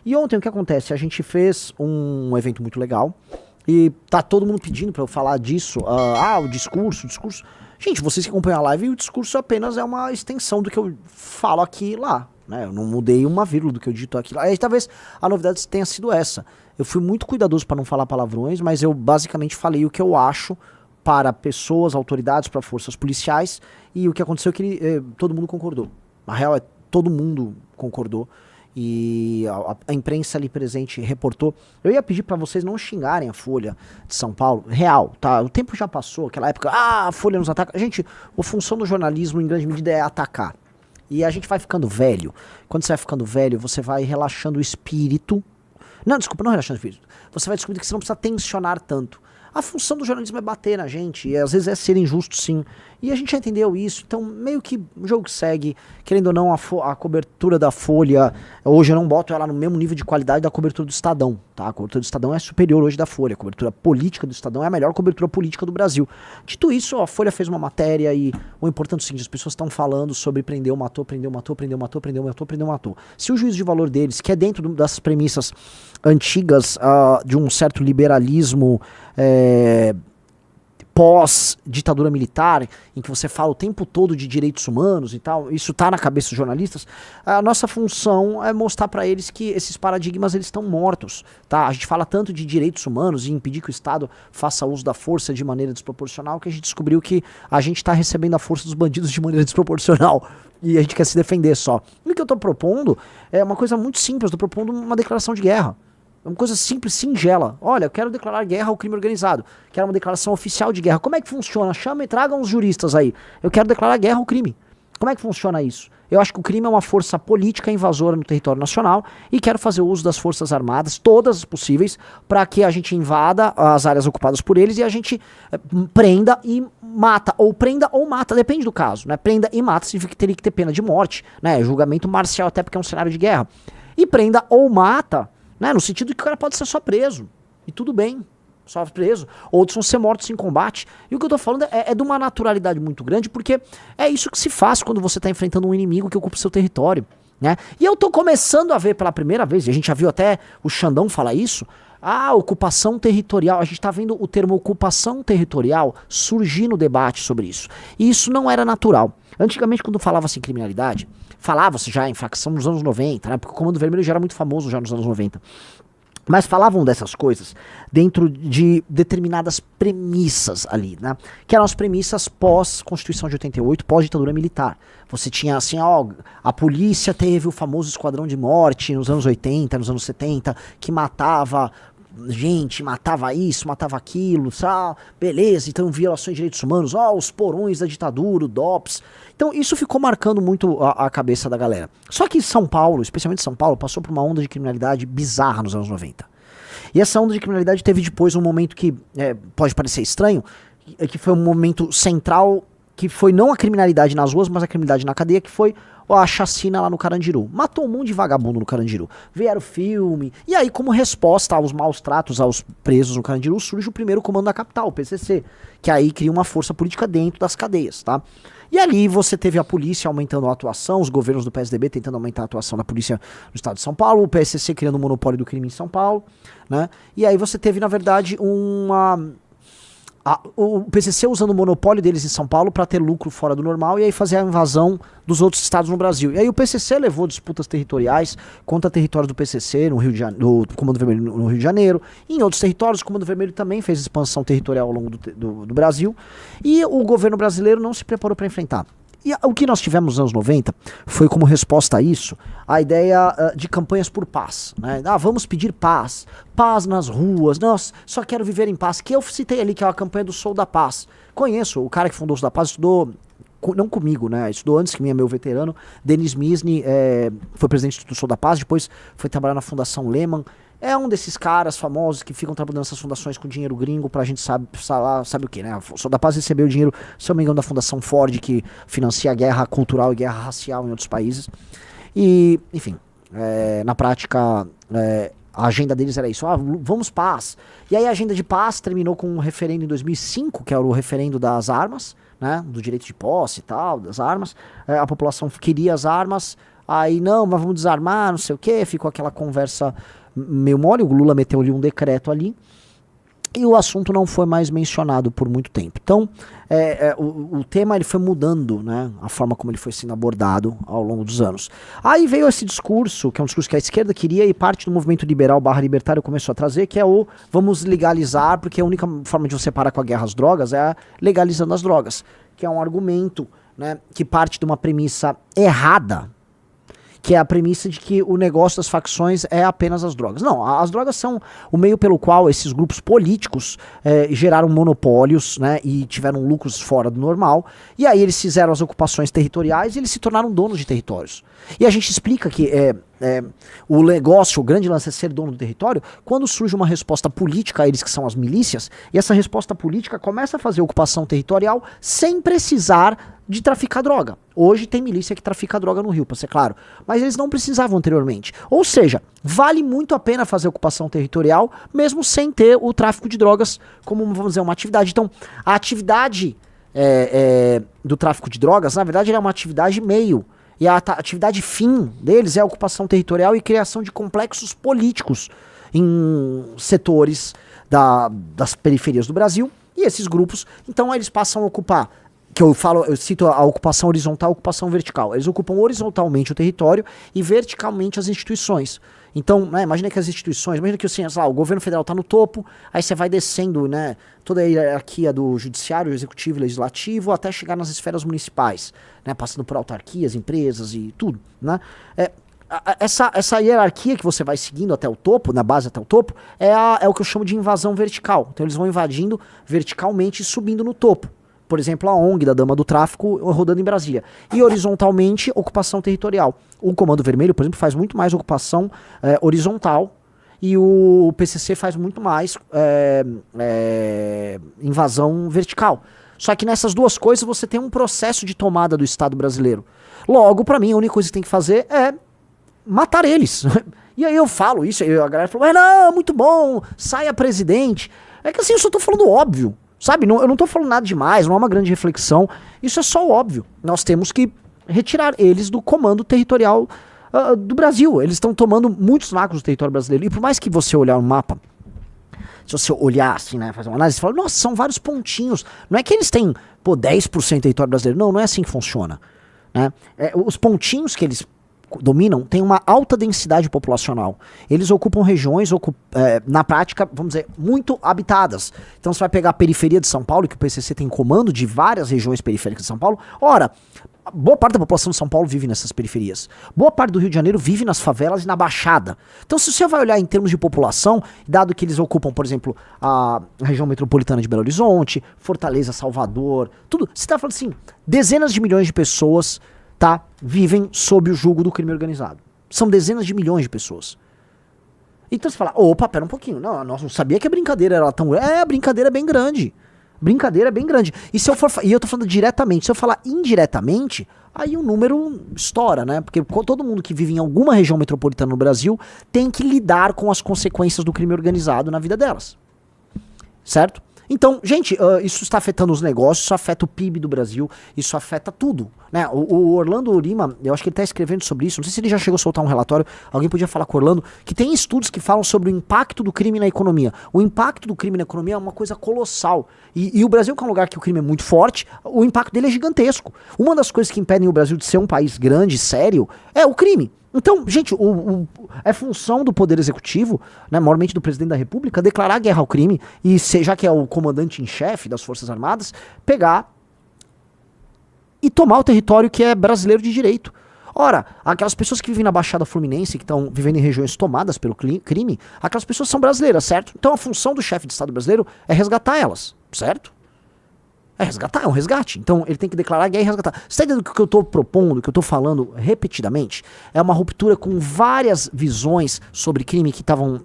E ontem o que acontece? A gente fez um evento muito legal e tá todo mundo pedindo pra eu falar disso. O discurso. Gente, vocês que acompanham a live, o discurso apenas é uma extensão do que eu falo aqui e lá, né? Eu não mudei uma vírgula do que eu dito aqui e lá. E talvez a novidade tenha sido essa. Eu fui muito cuidadoso para não falar palavrões, mas eu basicamente falei o que eu acho para pessoas, autoridades, para forças policiais, e o que aconteceu é que todo mundo concordou. Na real, todo mundo concordou. E a imprensa ali presente reportou. Eu ia pedir pra vocês não xingarem a Folha de São Paulo. Real, tá? O tempo já passou, aquela época, a Folha nos ataca. Gente, a função do jornalismo, em grande medida, é atacar. E a gente vai ficando velho. Quando você vai ficando velho, você vai relaxando o espírito. Não, desculpa, não relaxando o espírito. Você vai descobrir que você não precisa tensionar tanto. A função do jornalismo é bater na gente, e às vezes é ser injusto, sim. E a gente já entendeu isso, então meio que o jogo segue. Querendo ou não, a cobertura da Folha, hoje eu não boto ela no mesmo nível de qualidade da cobertura do Estadão, tá? A cobertura do Estadão é superior hoje da Folha, a cobertura política do Estadão é a melhor cobertura política do Brasil. Dito isso, a Folha fez uma matéria e o importante é o seguinte, as pessoas estão falando sobre prendeu, matou. Se o juízo de valor deles, que é dentro das premissas antigas de um certo liberalismo pós-ditadura militar, em que você fala o tempo todo de direitos humanos e tal, isso tá na cabeça dos jornalistas, a nossa função é mostrar pra eles que esses paradigmas eles estão mortos, tá? A gente fala tanto de direitos humanos e impedir que o Estado faça uso da força de maneira desproporcional, que a gente descobriu que a gente tá recebendo a força dos bandidos de maneira desproporcional. E a gente quer se defender só. E o que eu tô propondo é uma coisa muito simples, eu tô propondo uma declaração de guerra. É uma coisa simples, singela. Olha, eu quero declarar guerra ao crime organizado. Quero uma declaração oficial de guerra. Como é que funciona? Chama e tragam os juristas aí. Eu quero declarar guerra ao crime. Como é que funciona isso? Eu acho que o crime é uma força política invasora no território nacional e quero fazer uso das forças armadas, todas as possíveis, para que a gente invada as áreas ocupadas por eles e a gente prenda e mata. Ou prenda ou mata, depende do caso, né? Prenda e mata significa que teria que ter pena de morte, né? Julgamento marcial até porque é um cenário de guerra. E prenda ou mata, né, no sentido de que o cara pode ser só preso. E tudo bem, só preso. Outros vão ser mortos em combate. E o que eu tô falando é de uma naturalidade muito grande, porque é isso que se faz quando você tá enfrentando um inimigo que ocupa o seu território, né? E eu tô começando a ver pela primeira vez, e a gente já viu até o Xandão falar isso, a ocupação territorial. A gente tá vendo o termo ocupação territorial surgir no debate sobre isso. E isso não era natural. Antigamente, quando falava-se em criminalidade, falava-se já em facção nos anos 90, né? Porque o Comando Vermelho já era muito famoso já nos anos 90. Mas falavam dessas coisas dentro de determinadas premissas ali, né? Que eram as premissas pós-Constituição de 88, pós-ditadura militar. Você tinha assim, a polícia teve o famoso esquadrão de morte nos anos 80, nos anos 70, que matava gente, matava isso, matava aquilo, sabe? Beleza, então violações de direitos humanos, os porões da ditadura, o DOPS. Então isso ficou marcando muito a cabeça da galera. Só que São Paulo, especialmente São Paulo, passou por uma onda de criminalidade bizarra nos anos 90. E essa onda de criminalidade teve depois um momento que pode parecer estranho, que foi um momento central, que foi não a criminalidade nas ruas, mas a criminalidade na cadeia, que foi a chacina lá no Carandiru. Matou um monte de vagabundo no Carandiru. Vieram filme. E aí, como resposta aos maus tratos aos presos no Carandiru, surge o primeiro comando da capital, o PCC, que aí cria uma força política dentro das cadeias, tá? E ali você teve a polícia aumentando a atuação, os governos do PSDB tentando aumentar a atuação da polícia no estado de São Paulo, o PSC criando o monopólio do crime em São Paulo, né? E aí você teve, na verdade, o PCC usando o monopólio deles em São Paulo para ter lucro fora do normal e aí fazer a invasão dos outros estados no Brasil. E aí o PCC levou disputas territoriais contra territórios do PCC do Comando Vermelho no Rio de Janeiro. E em outros territórios, o Comando Vermelho também fez expansão territorial ao longo do Brasil. E o governo brasileiro não se preparou para enfrentar. E o que nós tivemos nos anos 90 foi como resposta a isso a ideia de campanhas por paz, né? Vamos pedir paz, paz nas ruas, nós só quero viver em paz, que eu citei ali, que é a campanha do Sou da Paz. Conheço o cara que fundou o Sou da Paz, estudou, não comigo, né? Estudou antes que mim, é meu veterano, Denis Misny, foi presidente do Sou da Paz, depois foi trabalhar na Fundação Lehman. É um desses caras famosos que ficam trabalhando nessas fundações com dinheiro gringo pra gente sabe o que, né? O Sou da Paz recebeu dinheiro, se eu não me engano, da Fundação Ford, que financia a guerra cultural e guerra racial em outros países. E, enfim, na prática, a agenda deles era isso, vamos paz. E aí a agenda de paz terminou com um referendo em 2005, que era o referendo das armas, né? Do direito de posse e tal, das armas. A população queria as armas. Aí não, mas vamos desarmar, não sei o que, ficou aquela conversa meio mole, o Lula meteu ali um decreto ali, e o assunto não foi mais mencionado por muito tempo. Então, o tema ele foi mudando, né, a forma como ele foi sendo abordado ao longo dos anos. Aí veio esse discurso, que é um discurso que a esquerda queria e parte do movimento liberal / libertário começou a trazer, que é o vamos legalizar, porque a única forma de você parar com a guerra às drogas é legalizando as drogas, que é um argumento, né, que parte de uma premissa errada, que é a premissa de que o negócio das facções é apenas as drogas. Não, as drogas são o meio pelo qual esses grupos políticos geraram monopólios, né, e tiveram lucros fora do normal, e aí eles fizeram as ocupações territoriais e eles se tornaram donos de territórios. E a gente explica que o negócio, o grande lance é ser dono do território, quando surge uma resposta política a eles que são as milícias, e essa resposta política começa a fazer ocupação territorial sem precisar de traficar droga. Hoje tem milícia que trafica droga no Rio, pra ser claro, mas eles não precisavam anteriormente. Ou seja, vale muito a pena fazer ocupação territorial, mesmo sem ter o tráfico de drogas como, vamos dizer, uma atividade. Então, a atividade do tráfico de drogas, na verdade, é uma atividade meio. E a atividade fim deles é a ocupação territorial e criação de complexos políticos em setores das periferias do Brasil. E esses grupos, então, eles passam a ocupar, que eu cito a ocupação horizontal, a ocupação vertical. Eles ocupam horizontalmente o território e verticalmente as instituições. Então, né, imagina que as instituições, imagina que assim, sei lá, o governo federal está no topo, aí você vai descendo, né, toda a hierarquia do judiciário, executivo e legislativo, até chegar nas esferas municipais, né, passando por autarquias, empresas e tudo, né. Essa hierarquia que você vai seguindo até o topo, na base até o topo, é o que eu chamo de invasão vertical. Então eles vão invadindo verticalmente e subindo no topo. Por exemplo, a ONG da Dama do Tráfico rodando em Brasília. E horizontalmente, ocupação territorial. O Comando Vermelho, por exemplo, faz muito mais ocupação horizontal e o PCC faz muito mais invasão vertical. Só que nessas duas coisas você tem um processo de tomada do Estado brasileiro. Logo, pra mim, a única coisa que tem que fazer é matar eles. E aí eu falo isso, e a galera falou, não, muito bom, saia presidente. É que assim, eu só tô falando óbvio. Sabe, eu não tô falando nada demais, não é uma grande reflexão. Isso é só óbvio. Nós temos que retirar eles do comando territorial do Brasil. Eles estão tomando muitos nacos do território brasileiro. E por mais que você olhar o mapa, se você olhar assim, né, fazer uma análise, você fala, nossa, são vários pontinhos. Não é que eles têm, 10% do território brasileiro. Não é assim que funciona. Né? Os pontinhos que eles dominam têm uma alta densidade populacional. Eles ocupam regiões, na prática, vamos dizer, muito habitadas. Então você vai pegar a periferia de São Paulo, que o PCC tem comando de várias regiões periféricas de São Paulo. Ora, boa parte da população de São Paulo vive nessas periferias. Boa parte do Rio de Janeiro vive nas favelas e na Baixada. Então se você vai olhar em termos de população, dado que eles ocupam, por exemplo, a região metropolitana de Belo Horizonte, Fortaleza, Salvador, tudo, você está falando assim, dezenas de milhões de pessoas vivem sob o jugo do crime organizado. São dezenas de milhões de pessoas. Então você fala, opa, pera um pouquinho. Não, nós não sabia que a brincadeira era tão grande. A brincadeira é bem grande. Brincadeira é bem grande. E eu tô falando diretamente. Se eu falar indiretamente, aí o número estoura, né? Porque todo mundo que vive em alguma região metropolitana no Brasil tem que lidar com as consequências do crime organizado na vida delas. Certo? Então, gente, isso está afetando os negócios, isso afeta o PIB do Brasil, isso afeta tudo, né? O Orlando Lima, eu acho que ele está escrevendo sobre isso, não sei se ele já chegou a soltar um relatório, alguém podia falar com o Orlando, que tem estudos que falam sobre o impacto do crime na economia. O impacto do crime na economia é uma coisa colossal. E o Brasil, que é um lugar que o crime é muito forte, o impacto dele é gigantesco. Uma das coisas que impedem o Brasil de ser um país grande, sério, é o crime. Então, gente, é função do Poder Executivo, né, maiormente do Presidente da República, declarar guerra ao crime e, já que é o comandante em chefe das Forças Armadas, pegar e tomar o território que é brasileiro de direito. Ora, aquelas pessoas que vivem na Baixada Fluminense, que estão vivendo em regiões tomadas pelo crime, aquelas pessoas são brasileiras, certo? Então a função do chefe de Estado brasileiro é resgatar elas, certo? É resgatar, é um resgate. Então ele tem que declarar guerra e resgatar. Você está entendendo que o que eu estou propondo, o que eu estou falando repetidamente, é uma ruptura com várias visões sobre crime que estavam,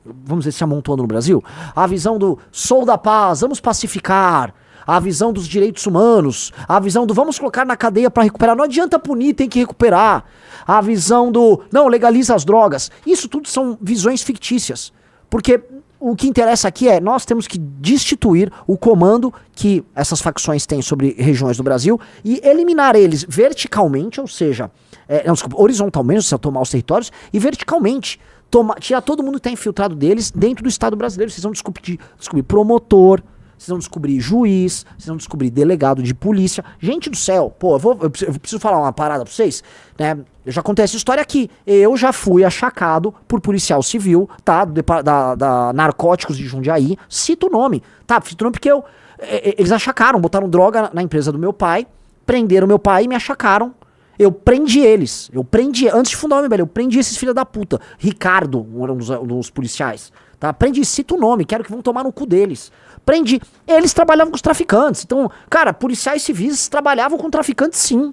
vamos dizer, se amontoando no Brasil? A visão do sou da paz, vamos pacificar. A visão dos direitos humanos. A visão do vamos colocar na cadeia para recuperar. Não adianta punir, tem que recuperar. A visão do não, legaliza as drogas. Isso tudo são visões fictícias. Porque o que interessa aqui é, nós temos que destituir o comando que essas facções têm sobre regiões do Brasil e eliminar eles verticalmente, ou seja, desculpa, horizontalmente, se eu tomar os territórios, e verticalmente, tirar todo mundo que está infiltrado deles dentro do Estado brasileiro. Vocês vão descobrir promotor, vocês vão descobrir juiz, vocês vão descobrir delegado de polícia. Gente do céu, pô, eu preciso falar uma parada pra vocês, né? Eu já contei essa história aqui. Eu já fui achacado por policial civil, tá? Da Narcóticos de Jundiaí. Cito o nome, tá? Cito o nome porque eles achacaram, botaram droga na empresa do meu pai, prenderam meu pai e me achacaram. Eu prendi eles. Antes de fundar o MBL, eu prendi esses filhos da puta. Ricardo, um dos policiais. Tá? Prendi, cito o nome, quero que vão tomar no cu deles. Prendi. Eles trabalhavam com os traficantes. Então, cara, policiais civis trabalhavam com traficantes sim.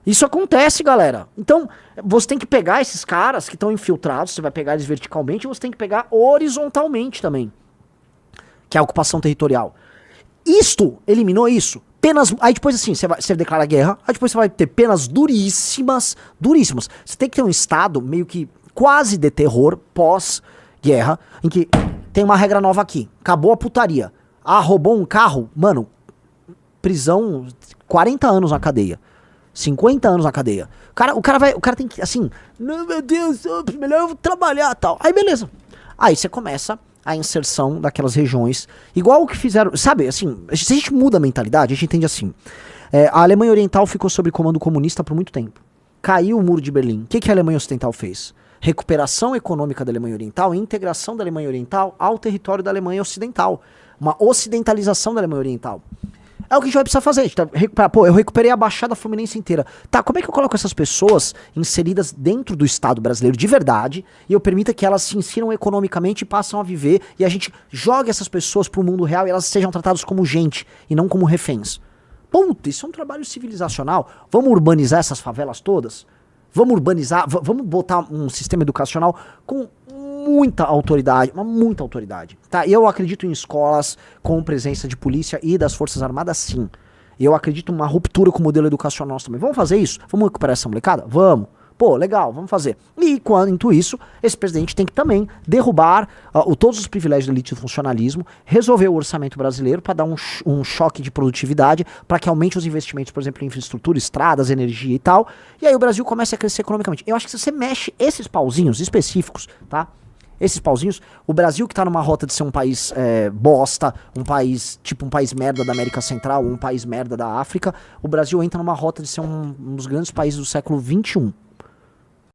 Isso acontece, galera. Então, você tem que pegar esses caras que estão infiltrados, você vai pegar eles verticalmente, e você tem que pegar horizontalmente também. Que é a ocupação territorial. Isto eliminou isso. Penas. Aí depois assim, você declara guerra, aí depois você vai ter penas duríssimas. Duríssimas. Você tem que ter um estado meio que quase de terror pós-guerra, em que tem uma regra nova aqui. Acabou a putaria. Ah, roubou um carro? Mano, prisão, 40 anos na cadeia. 50 anos na cadeia. O cara tem que, assim, não, meu Deus, melhor eu trabalhar e tal. Aí beleza. Aí você começa a inserção daquelas regiões, igual o que fizeram, sabe, assim, se a gente muda a mentalidade, a gente entende assim, a Alemanha Oriental ficou sob comando comunista por muito tempo, caiu o muro de Berlim, o que a Alemanha Ocidental fez? Recuperação econômica da Alemanha Oriental e integração da Alemanha Oriental ao território da Alemanha Ocidental, uma ocidentalização da Alemanha Oriental. É o que a gente vai precisar fazer. Eu recuperei a Baixada Fluminense inteira. Tá, como é que eu coloco essas pessoas inseridas dentro do Estado brasileiro de verdade e eu permita que elas se insiram economicamente e passam a viver e a gente jogue essas pessoas pro mundo real e elas sejam tratadas como gente e não como reféns? Puta, isso é um trabalho civilizacional. Vamos urbanizar essas favelas todas? Vamos urbanizar, vamos botar um sistema educacional com muita autoridade, muita autoridade, tá? Eu acredito em escolas com presença de polícia e das Forças Armadas, sim. Eu acredito numa ruptura com o modelo educacional também. Vamos fazer isso? Vamos recuperar essa molecada? Vamos. Pô, legal, vamos fazer. E quanto isso, esse presidente tem que também derrubar todos os privilégios da elite do funcionalismo, resolver o orçamento brasileiro para dar um choque de produtividade, para que aumente os investimentos, por exemplo, em infraestrutura, estradas, energia e tal, e aí o Brasil comece a crescer economicamente. Eu acho que se você mexe esses pauzinhos específicos, tá? Esses pauzinhos, o Brasil que tá numa rota de ser um país bosta, um país, tipo um país merda da América Central, um país merda da África, o Brasil entra numa rota de ser um dos grandes países do século XXI.